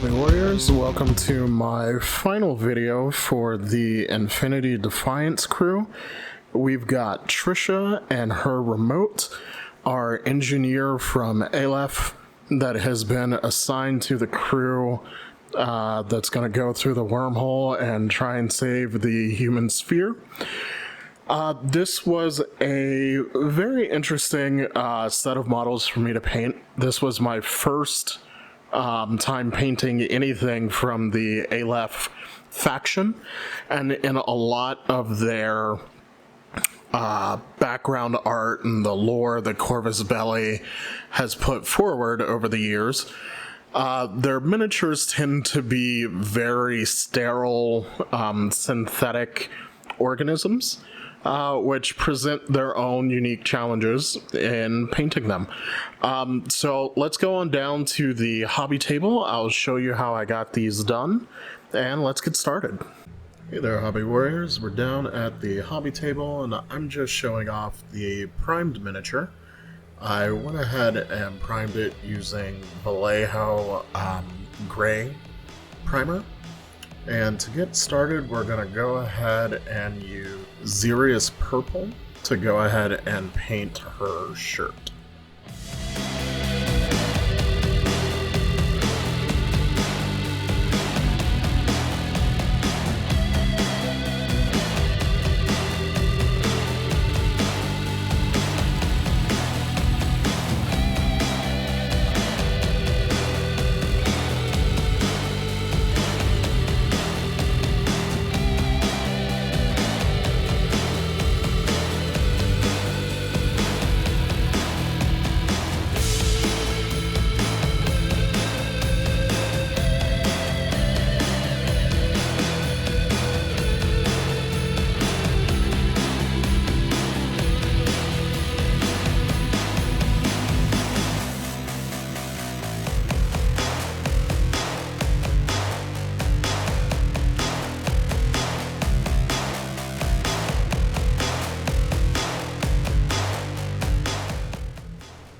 Hobby Warriors, welcome to my final video for the Infinity Defiance crew. We've got Trisha and her remote, our engineer from Aleph that has been assigned to the crew that's going to go through the wormhole and try and save the human sphere. This was a very interesting set of models for me to paint. This was my first time painting anything from the Aleph faction, and in a lot of their background art and the lore that Corvus Belli has put forward over the years, their miniatures tend to be very sterile, synthetic organisms, which present their own unique challenges in painting them. So let's go on down to the hobby table. I'll show you how I got these done, and let's get started. Hey there, Hobby Warriors. We're down at the hobby table, and I'm just showing off the primed miniature. I went ahead and primed it using Vallejo Gray primer. And to get started, we're going to go ahead and use Xerius Purple to go ahead and paint her shirt.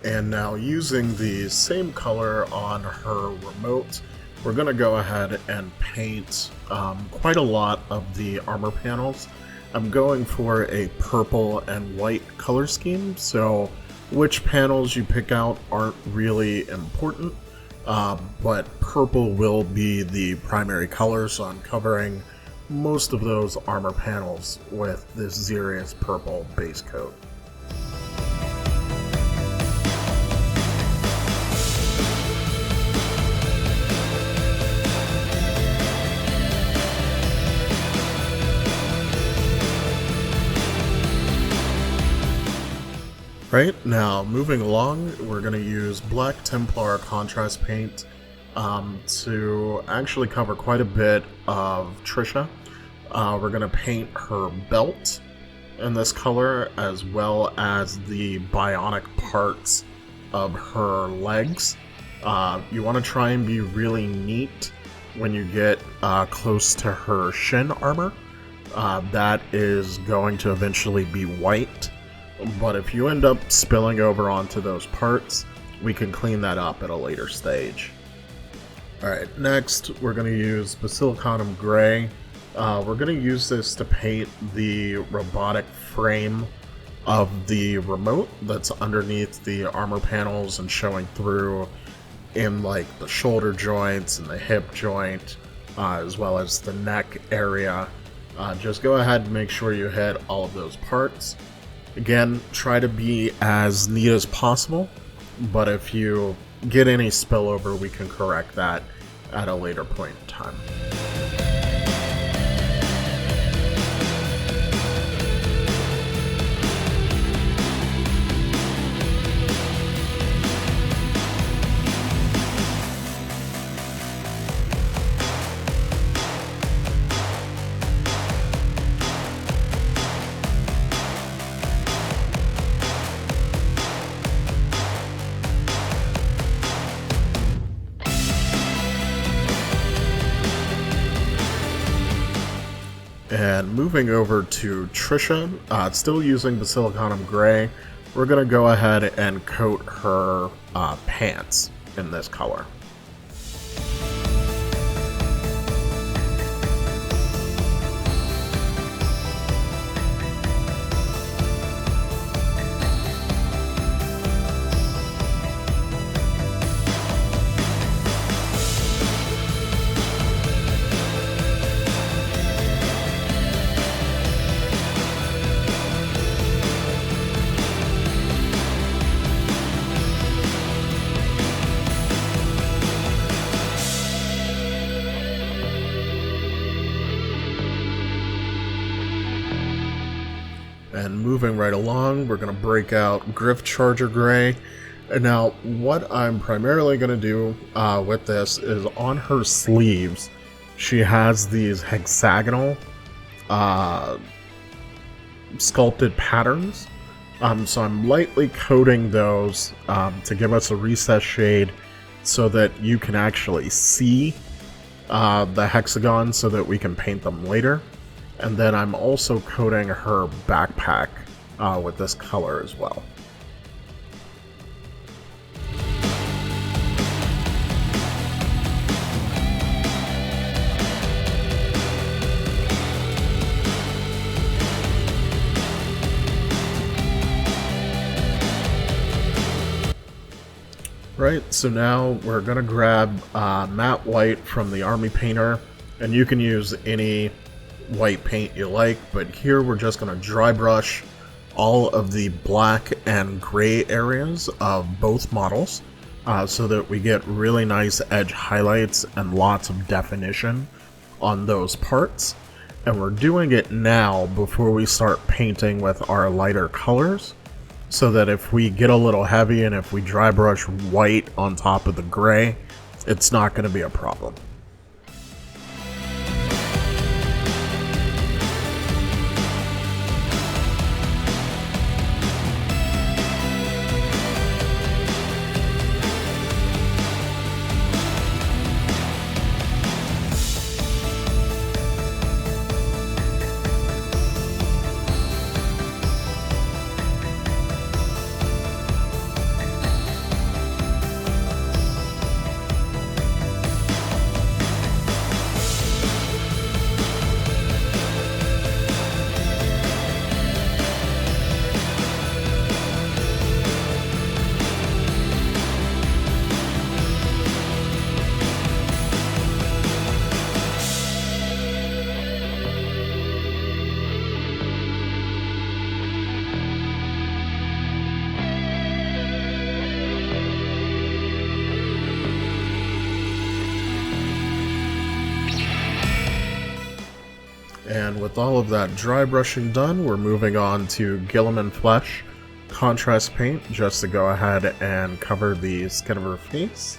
And now, using the same color on her remote, we're going to go ahead and paint quite a lot of the armor panels. I'm going for a purple and white color scheme, so which panels you pick out aren't really important, but purple will be the primary color, so I'm covering most of those armor panels with this Xerius Purple base coat. Right, now moving along, we're going to use Black Templar contrast paint to actually cover quite a bit of Trisha. We're going to paint her belt in this color, as well as the bionic parts of her legs. You want to try and be really neat when you get close to her shin armor. That is going to eventually be white. But if you end up spilling over onto those parts, we can clean that up at a later stage. Alright, next we're going to use Basilicanum Gray. We're going to use this to paint the robotic frame of the remote that's underneath the armor panels and showing through in like the shoulder joints and the hip joint, as well as the neck area. Just go ahead and make sure you hit all of those parts. Again, try to be as neat as possible, but if you get any spillover, we can correct that at a later point in time. And moving over to Trisha, still using Basilicanum Gray, we're going to go ahead and coat her pants in this color. moving right along, we're going to break out Griff Charger Gray. And now, what I'm primarily going to do with this is on her sleeves, she has these hexagonal sculpted patterns. So I'm lightly coating those to give us a recessed shade so that you can actually see the hexagons so that we can paint them later. And then I'm also coating her backpack with this color as well. Right, so now we're going to grab matte white from the Army Painter, and you can use any white paint you like, but here we're just going to dry brush all of the black and gray areas of both models so that we get really nice edge highlights and lots of definition on those parts. And we're doing it now before we start painting with our lighter colors, so that if we get a little heavy and if we dry brush white on top of the gray, it's not going to be a problem. And with all of that dry brushing done, we're moving on to Gilliman Flesh contrast paint just to go ahead and cover the skin of her face.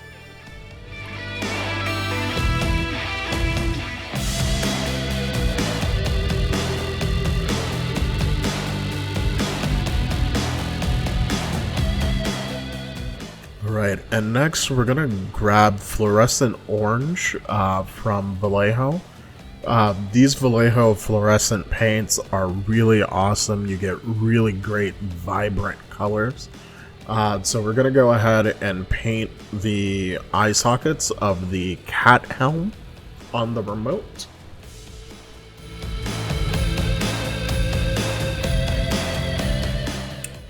Alright, and next we're going to grab Fluorescent Orange from Vallejo. These Vallejo fluorescent paints are really awesome. You get really great vibrant colors. So we're going to go ahead and paint the eye sockets of the cat helm on the remote.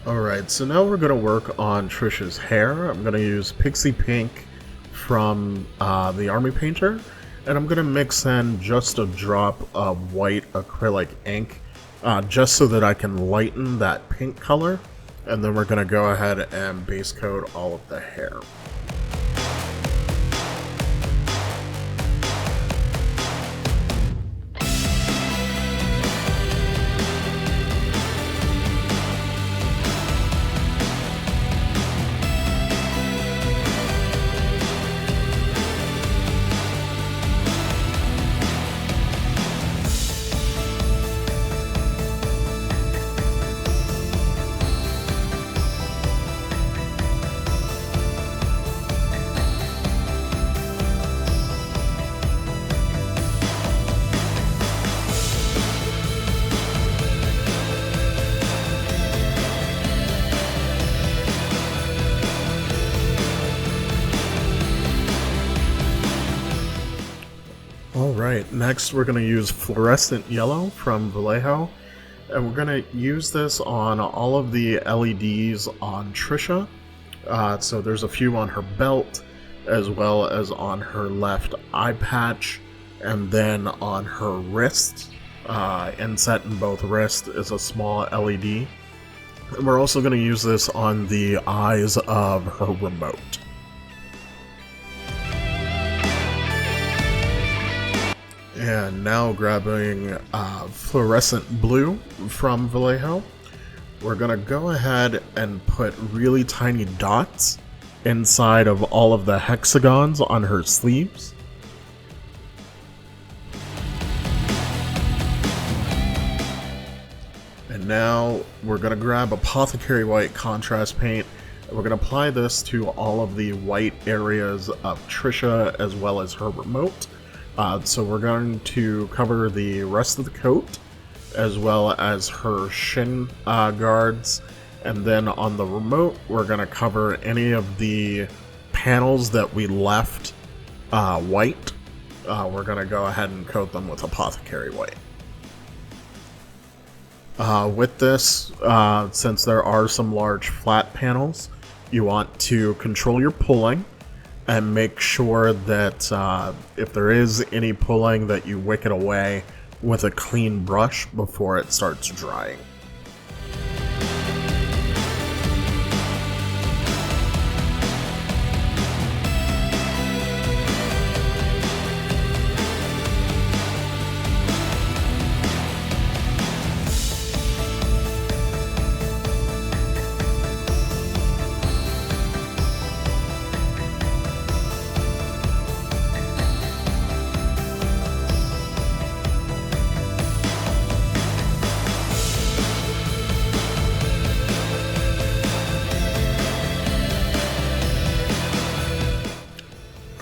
Alright, so now we're going to work on Trisha's hair. I'm going to use Pixie Pink from the Army Painter. And I'm going to mix in just a drop of white acrylic ink just so that I can lighten that pink color. And then we're going to go ahead and base coat all of the hair. Alright, next we're going to use Fluorescent Yellow from Vallejo, and we're going to use this on all of the LEDs on Trisha. So there's a few on her belt, as well as on her left eye patch, and then on her wrist. Inset in both wrists is a small LED. And we're also going to use this on the eyes of her remote. And now grabbing Fluorescent Blue from Vallejo, we're going to go ahead and put really tiny dots inside of all of the hexagons on her sleeves. And now we're going to grab Apothecary White contrast paint. We're going to apply this to all of the white areas of Trisha as well as her remote. So we're going to cover the rest of the coat as well as her shin guards. And then on the remote, we're going to cover any of the panels that we left white. We're going to go ahead and coat them with Apothecary White. With this, since there are some large flat panels, you want to control your pulling and make sure that if there is any pulling that you wick it away with a clean brush before it starts drying.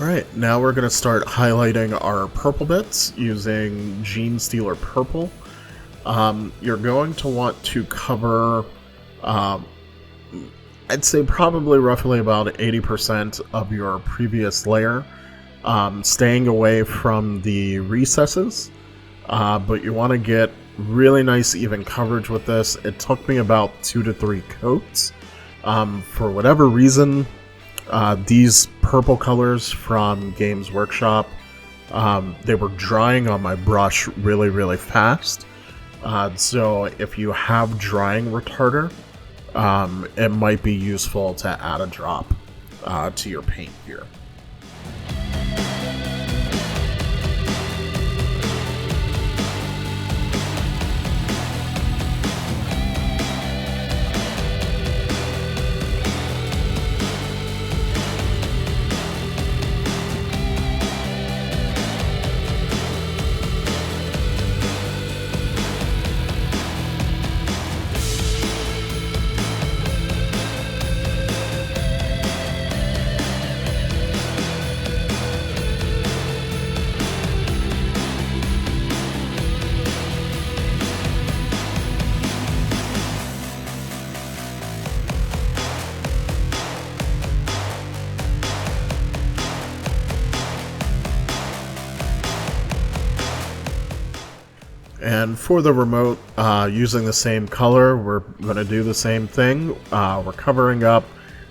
Alright, now we're going to start highlighting our purple bits using Gene Stealer Purple. You're going to want to cover, I'd say probably roughly about 80% of your previous layer, staying away from the recesses, but you want to get really nice even coverage with this. It took me about 2 to 3 coats. For whatever reason, these purple colors from Games Workshop, they were drying on my brush really fast. So if you have drying retarder, it might be useful to add a drop to your paint here. And for the remote, using the same color, we're going to do the same thing. We're covering up,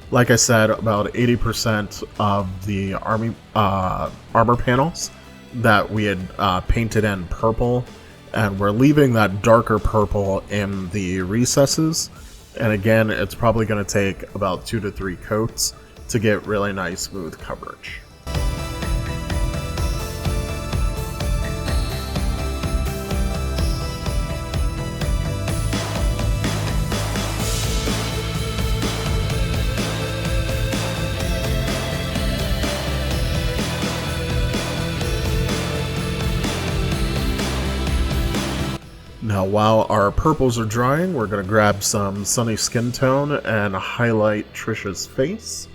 like I said, about 80% of the armor panels that we had painted in purple. And we're leaving that darker purple in the recesses. And again, it's probably going to take about 2 to 3 coats to get really nice smooth coverage. Now while our purples are drying, we're going to grab some Sunny Skin Tone and highlight Trisha's face.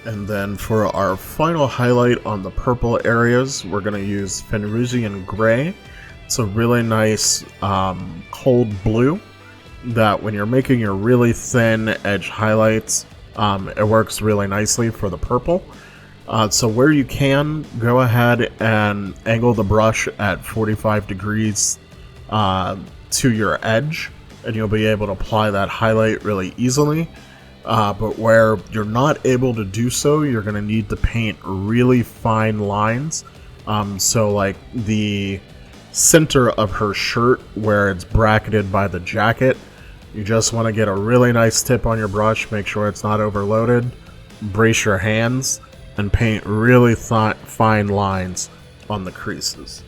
And then for our final highlight on the purple areas, we're going to use Fenrusian Gray. It's a really nice cold blue that when you're making your really thin edge highlights, it works really nicely for the purple. So where you can, go ahead and angle the brush at 45 degrees to your edge, and you'll be able to apply that highlight really easily. But where you're not able to do so, you're going to need to paint really fine lines. So like the center of her shirt where it's bracketed by the jacket, You just want to get a really nice tip on your brush, make sure it's not overloaded, brace your hands, and paint really fine lines on the creases.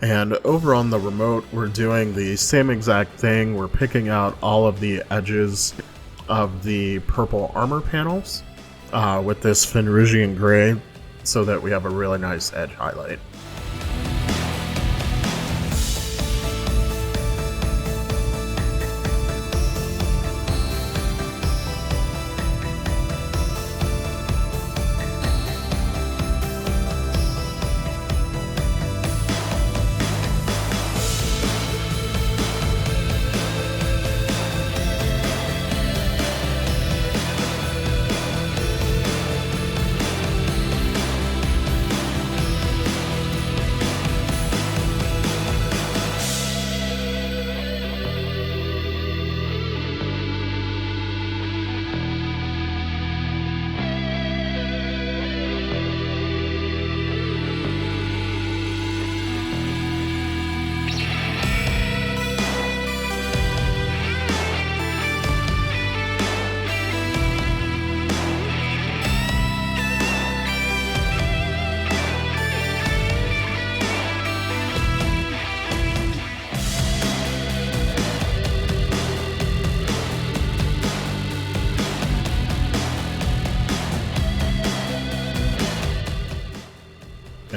And over on the remote, we're doing the same exact thing. We're picking out all of the edges of the purple armor panels with this Fenrusian gray so that we have a really nice edge highlight.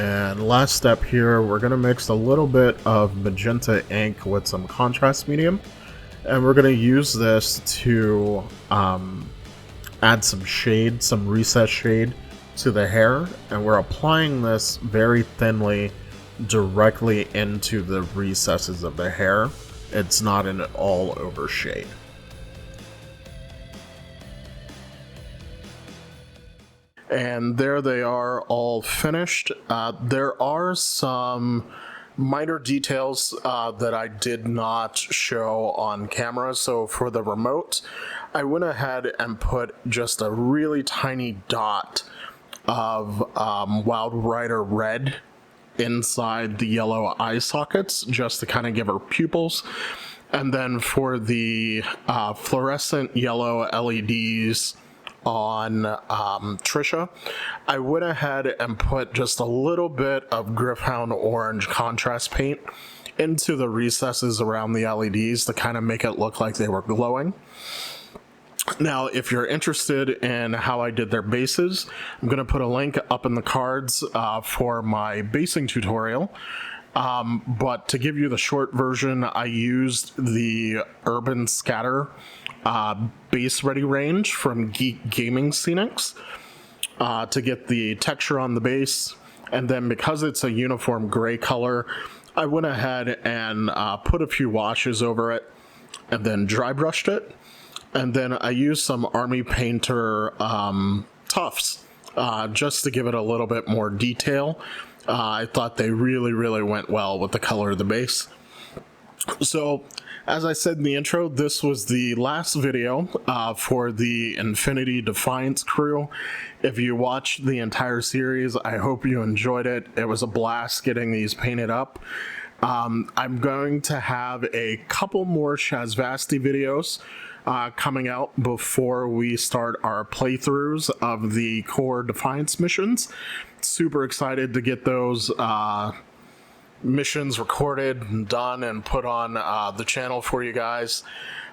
And last step here, we're going to mix a little bit of magenta ink with some contrast medium, and we're going to use this to add some shade, some recessed shade to the hair, and we're applying this very thinly directly into the recesses of the hair. It's not an all over shade. And there they are, all finished. There are some minor details that I did not show on camera. So for the remote, I went ahead and put just a really tiny dot of Wild Rider Red inside the yellow eye sockets, just to kind of give her pupils. And then for the fluorescent yellow LEDs on Trisha, I went ahead and put just a little bit of Gryph-hound Orange contrast paint into the recesses around the LEDs to kind of make it look like they were glowing. Now, if you're interested in how I did their bases, I'm going to put a link up in the cards for my basing tutorial. But to give you the short version, I used the Urban Scatter base ready range from Geek Gaming Scenics to get the texture on the base. And then because it's a uniform gray color, I went ahead and put a few washes over it and then dry brushed it. And then I used some Army Painter tufts just to give it a little bit more detail. I thought they really went well with the color of the base. So, as I said in the intro, this was the last video for the Infinity Defiance crew. If you watched the entire series, I hope you enjoyed it. It was a blast getting these painted up. I'm going to have a couple more Shazvasti videos coming out before we start our playthroughs of the core Defiance missions. Super excited to get those missions recorded and done and put on the channel for you guys.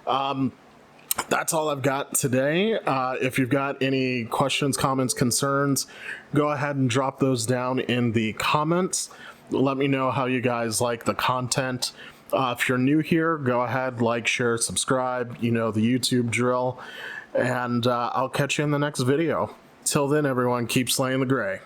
That's all I've got today. If you've got any questions, comments, concerns, go ahead and drop those down in the comments. Let me know how you guys like the content. If you're new here, go ahead, like, share, subscribe. You know the YouTube drill. And I'll catch you in the next video. Till then, everyone, keep slaying the gray.